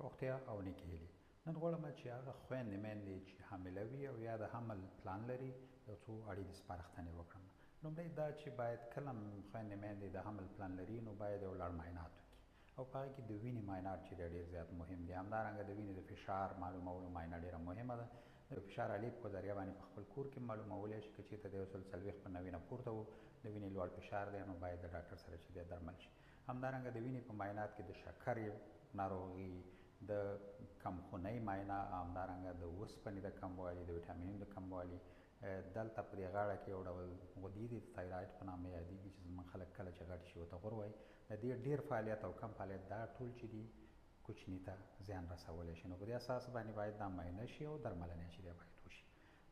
روغتیا او نیکې هیلې. نن غواړم چې هغه خویندې میندې چې حامله وي او یا د حمل پلان لري یو څو اړینې سپارښتنې وکړم. لومړی دا چې باید کله هم خویندې میندې د حمل پلان لري نو باید یو لړ معاینات وکړي او په هغه کې د وینې معاینات چې دی ډېر زیات مهم دي. همدارنګه د وینې د فشار معلومولو معاینه ډېره مهمه ده. د فشار الې په ذریعه باندې په خپل کور کې معلومولی شي. که چېرته د 140 په 90 نه پورته و د وینې لوړ فشار دی نو باید د ډاکټر سره چې دی درمل شي. همدارنګه د وینې په معاینات کې د شکر ناروغي، د کمخونۍ معاینه، همدارنګه د اوسپنې د کموالي، د ویټامینونو د کموالي. دلته په دې غاړه کې یو ډول غدې دي تایراید په نامه یادېږي چې زموږ خلک کله چې غټ شي ورته غور وایي. د دې ډېر فعالیت او کم فعالیت دا ټول چې دي کوچني ته زیان رسولی شي. نو په دې اساس باندې باید دا معاینه شي او درملنه چې دی باید وشي.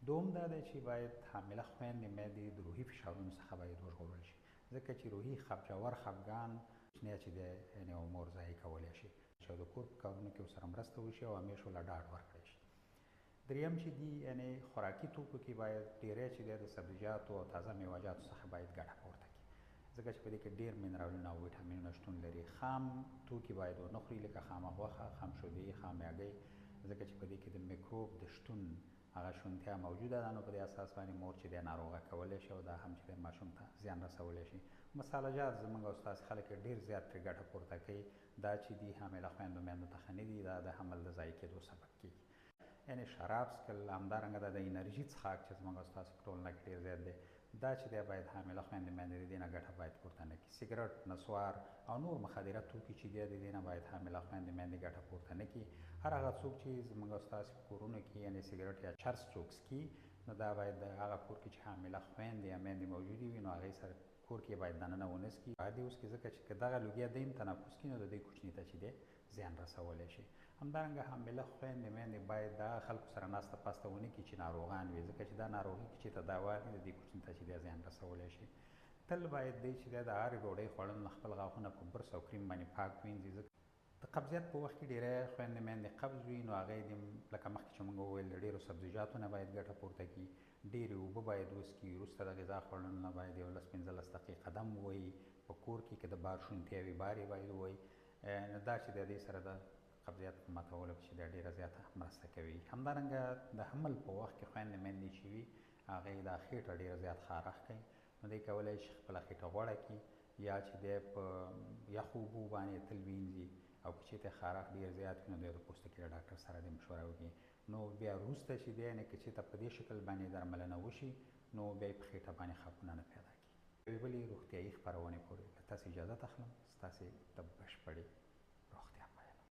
دوم دا دی چې باید حامله خویندې میندې د روحي فشارونو څخه باید وژغورل شي، ځکه چې روحي ژور خفګان کوچنی چې دی یعنې امور ضایع کولی شي چې د کور په کارونو کې ورسره مرسته وشي او همیشه ورله ډاډ ورکړی شي. دریم چې دي یعنې خوراکي توکو کې باید ډېری چې دی د سبزیجاتو او تازه میوهجاتو څخه باید ګټه پورته کړي، ځکه چې په دې کې ډېر منرالونه او ویټامینونه شتون لري. خام توکي باید ونه خوري لکه خامه غوښه، خام شیدې، خام هګۍ، ځکه چې په دې کې د میکروب د شتون هغه شونتیا موجوده ده. نو په دې اساس باندې مور چې دی ناروغه کولی شي او دا هم چې دی ماشوم ته زیان رسولی شي. مساله جات زموږ او ستاسې خلک ډېر زیات پرې ګټه پورته کوي. دا چې دي حامله خویندو میندو ته ښه نه دي، دا د حمل د ضایع کېدو سبب کېږي. یعنې شراب څښل، همدارنګه دا د انرژي څښاک چې زموږ او ستاسو په ټولنه کې ډېر زیات دی، دا چې دی باید حامله خویندې میندې د دې نه ګټه باید پورته نه کړي. سګرټ، نسوار او نور مخدره توکي چې دی د دې نه باید حامله خویندې میندې ګټه پورته نه کړي. هر هغه څوک چې زموږ او ستاسو په کورونو کې یعنې سګرټ یا چرس څوک څکي نو دا باید د هغه کور کې چې حامله خویندې یا میندې موجودې وي نو هغې سره کور کې باید دننه ونه څکي، عادي وڅکي، ځکه چې که دغه لوګیا دی هم تنفس کړي نو د دوی کوچني ته چې دی زیان رسولی شي. همدارنګه حامله خویندې میندې باید د هغه خلکو سره ناسته پاسته ونه کړي چې ناروغان وي، ځکه چې دا ناروغي که چېرته دوا وي د دې کوچني ته چې دی زیان رسولی شي. تل باید دی چې دی د هرې ډوډۍ خوړل نه خپل غاښونه په برس او کریم باندې پاک وینځي، ځکه د قبضیت په وخت کې ډېری خویندې میندې قبض وي نو هغې د لکه مخکې چې موږ وویل د ډېرو سبزیجاتو نه باید ګټه پورته کړي، ډېرې اوبه باید وڅښي، وروسته د غذا خوړلو نه باید یو 10-15 دقیقې قدم ووهي. په کور کې که د بار شونتیا وي بار یې باید ووهي. نو دا چې د دې سره د قبضیت په ماتولو کې چې دا ډېره زیاته مرسته کوي. همدارنګه د حمل په وخت کې خویندې میندې چې وي هغې دا خېټه ډېره زیات خارښ کوي نو دی کولی شي خپله خېټه غوړه کړي یا چې دی په یخو اوبو باندې تل وینځي او که چېرته خارښ ډېر زیات وي نو دی د پوستکي له ډاکټر سره د مشوره وکړي. نو بیا وروسته چې دی یعنې که چېرته په دې شکل باندې درملنه وشي نو بیا یې په خېټه باندې خپونه نه پیدا کړي. یوې بلې روغتیایي خپرونې پورې له تاسې اجازت اخلم. ستاسې د بشپړې